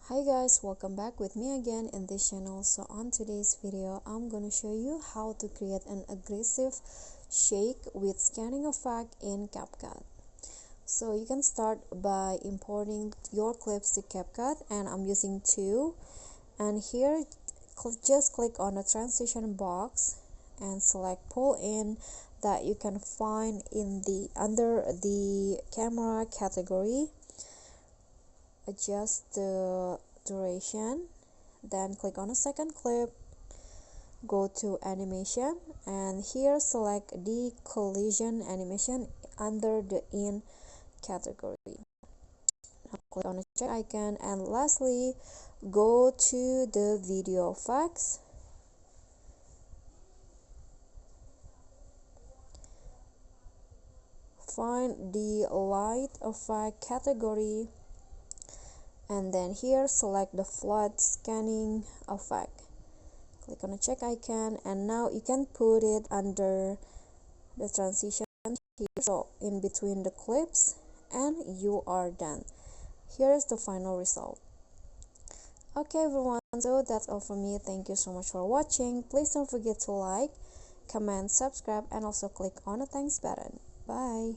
Hi guys, welcome back with me again in this channel. So on today's video I'm gonna show you how to create an aggressive shake with scanning effect in CapCut. So you can start by importing your clips to CapCut, and I'm using two. And here just click on the transition box and select pull in that you can find in the under the camera category. Adjust the duration, then click on a second clip, go to animation, and here select the collision animation under the in category. Now click on the check icon, and lastly go to the video effects, find the light effect category, and then here select the flood scanning effect. Click on the check icon, and now you can put it under the transition here, so in between the clips, and you are done. Here is the final result. Okay everyone, so that's all from me. Thank you so much for watching. Please don't forget to like, comment, subscribe, and also click on the thanks button. Bye.